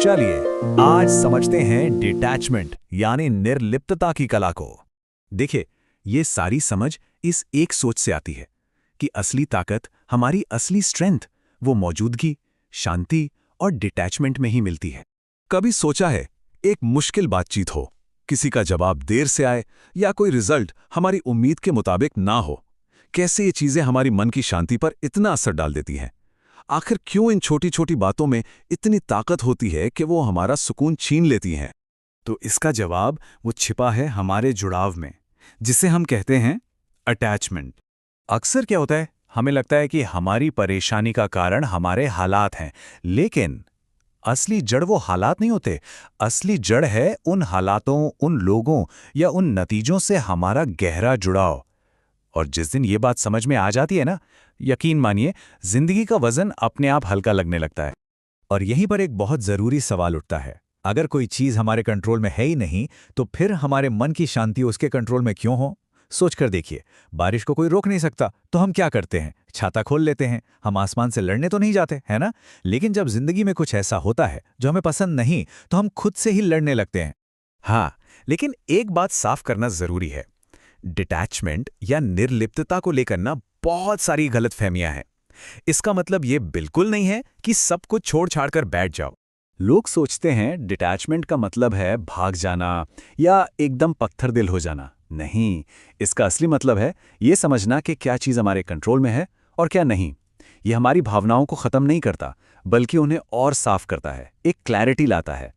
चलिए आज समझते हैं डिटैचमेंट यानी निर्लिप्तता की कला को। देखिए, ये सारी समझ इस एक सोच से आती है कि असली ताकत, हमारी असली स्ट्रेंथ, वो मौजूदगी, शांति और डिटैचमेंट में ही मिलती है। कभी सोचा है, एक मुश्किल बातचीत हो, किसी का जवाब देर से आए या कोई रिजल्ट हमारी उम्मीद के मुताबिक ना हो, कैसे ये चीजें हमारी मन की शांति पर इतना असर डाल देती हैं? आखिर क्यों इन छोटी छोटी बातों में इतनी ताकत होती है कि वो हमारा सुकून छीन लेती हैं? तो इसका जवाब वो छिपा है हमारे जुड़ाव में, जिसे हम कहते हैं अटैचमेंट। अक्सर क्या होता है, हमें लगता है कि हमारी परेशानी का कारण हमारे हालात हैं, लेकिन असली जड़ वो हालात नहीं होते। असली जड़ है उन हालातों, उन लोगों या उन नतीजों से हमारा गहरा जुड़ाव। और जिस दिन ये बात समझ में आ जाती है ना, यकीन मानिए, जिंदगी का वजन अपने आप हल्का लगने लगता है। और यहीं पर एक बहुत जरूरी सवाल उठता है, अगर कोई चीज हमारे कंट्रोल में है ही नहीं, तो फिर हमारे मन की शांति उसके कंट्रोल में क्यों हो? सोचकर देखिए, बारिश को कोई रोक नहीं सकता, तो हम क्या करते हैं? छाता खोल लेते हैं। हम आसमान से लड़ने तो नहीं जाते, है ना? लेकिन जब जिंदगी में कुछ ऐसा होता है जो हमें पसंद नहीं, तो हम खुद से ही लड़ने लगते हैं। हाँ, लेकिन एक बात साफ करना जरूरी है, डिटैचमेंट या निर्लिप्तता को लेकर ना बहुत सारी गलतफहमियां हैं। इसका मतलब ये बिल्कुल नहीं है कि सब कुछ छोड़ छाड़ कर बैठ जाओ। लोग सोचते हैं डिटैचमेंट का मतलब है भाग जाना या एकदम पत्थर दिल हो जाना। नहीं, इसका असली मतलब है ये समझना कि क्या चीज़ हमारे कंट्रोल में है और क्या नहीं। ये हमारी भावनाओं को ख़त्म नहीं करता, बल्कि उन्हें और साफ करता है, एक क्लैरिटी लाता है।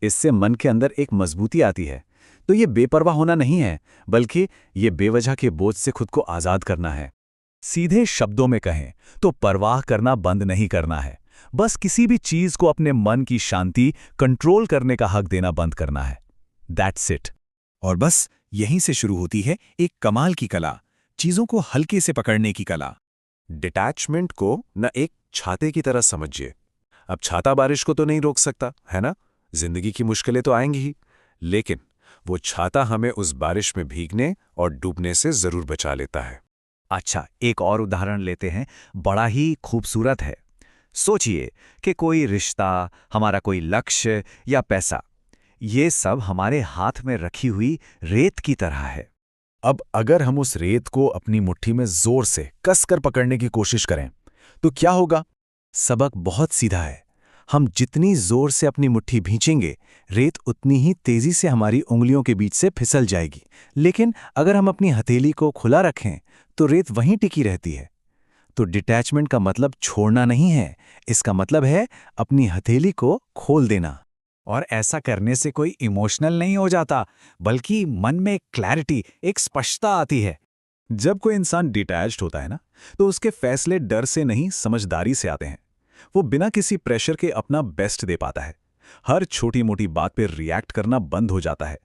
इससे मन के अंदर एक मजबूती आती है। तो ये बेपरवाह होना नहीं है, बल्कि ये बेवजह के बोझ से खुद को आज़ाद करना है। सीधे शब्दों में कहें तो परवाह करना बंद नहीं करना है, बस किसी भी चीज को अपने मन की शांति कंट्रोल करने का हक देना बंद करना है। That's it. और बस यहीं से शुरू होती है एक कमाल की कला, चीजों को हल्के से पकड़ने की कला। डिटैचमेंट को न एक छाते की तरह समझिए। अब छाता बारिश को तो नहीं रोक सकता, है ना? जिंदगी की मुश्किलें तो आएंगी ही, लेकिन वो छाता हमें उस बारिश में भीगने और डूबने से जरूर बचा लेता है। अच्छा, एक और उदाहरण लेते हैं, बड़ा ही खूबसूरत है। सोचिए कि कोई रिश्ता, हमारा कोई लक्ष्य या पैसा, ये सब हमारे हाथ में रखी हुई रेत की तरह है। अब अगर हम उस रेत को अपनी मुट्ठी में जोर से कसकर पकड़ने की कोशिश करें, तो क्या होगा? सबक बहुत सीधा है। हम जितनी जोर से अपनी मुट्ठी भींचेंगे, रेत उतनी ही तेजी से हमारी उंगलियों के बीच से फिसल जाएगी। लेकिन अगर हम अपनी हथेली को खुला रखें, तो रेत वहीं टिकी रहती है। तो डिटैचमेंट का मतलब छोड़ना नहीं है, इसका मतलब है अपनी हथेली को खोल देना। और ऐसा करने से कोई इमोशनल नहीं हो जाता, बल्कि मन में एक क्लैरिटी, एक स्पष्टता आती है। जब कोई इंसान डिटैच्ड होता है ना, तो उसके फैसले डर से नहीं, समझदारी से आते हैं। वो बिना किसी प्रेशर के अपना बेस्ट दे पाता है। हर छोटी मोटी बात पर रिएक्ट करना बंद हो जाता है।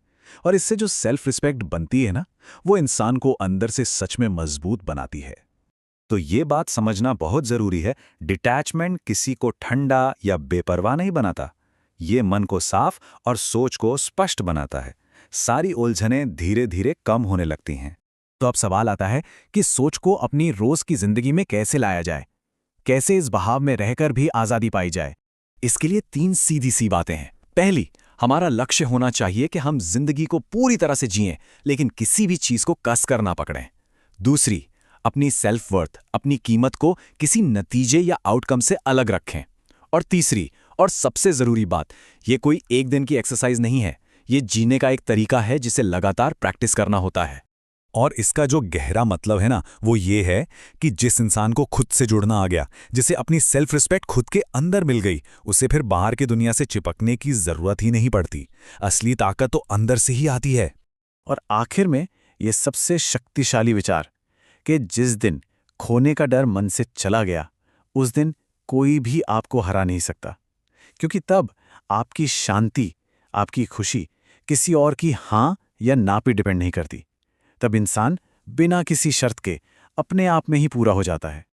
और इससे जो सेल्फ रिस्पेक्ट बनती है ना, वो इंसान को अंदर से सच में मजबूत बनाती है। तो ये बात समझना बहुत जरूरी है, डिटैचमेंट किसी को ठंडा या बेपरवाह नहीं बनाता। ये मन को साफ और सोच को स्पष्ट बनाता है। सारी उलझनें धीरे धीरे कम होने लगती हैं। तो अब सवाल आता है कि सोच को अपनी रोज की जिंदगी में कैसे लाया जाए, कैसे इस बहाव में रहकर भी आजादी पाई जाए। इसके लिए 3 सीधी सी बातें हैं। पहली, हमारा लक्ष्य होना चाहिए कि हम जिंदगी को पूरी तरह से जिएं, लेकिन किसी भी चीज को कसकर ना पकड़ें। दूसरी, अपनी सेल्फ वर्थ, अपनी कीमत को किसी नतीजे या आउटकम से अलग रखें। और तीसरी और सबसे जरूरी बात, ये कोई एक दिन की एक्सरसाइज नहीं है, ये जीने का एक तरीका है जिसे लगातार प्रैक्टिस करना होता है। और इसका जो गहरा मतलब है ना, वो ये है कि जिस इंसान को खुद से जुड़ना आ गया, जिसे अपनी सेल्फ रिस्पेक्ट खुद के अंदर मिल गई, उसे फिर बाहर की दुनिया से चिपकने की जरूरत ही नहीं पड़ती। असली ताकत तो अंदर से ही आती है। और आखिर में ये सबसे शक्तिशाली विचार, कि जिस दिन खोने का डर मन से चला गया, उस दिन कोई भी आपको हरा नहीं सकता। क्योंकि तब आपकी शांति, आपकी खुशी किसी और की हाँ या ना पे डिपेंड नहीं करती। तब इंसान बिना किसी शर्त के अपने आप में ही पूरा हो जाता है।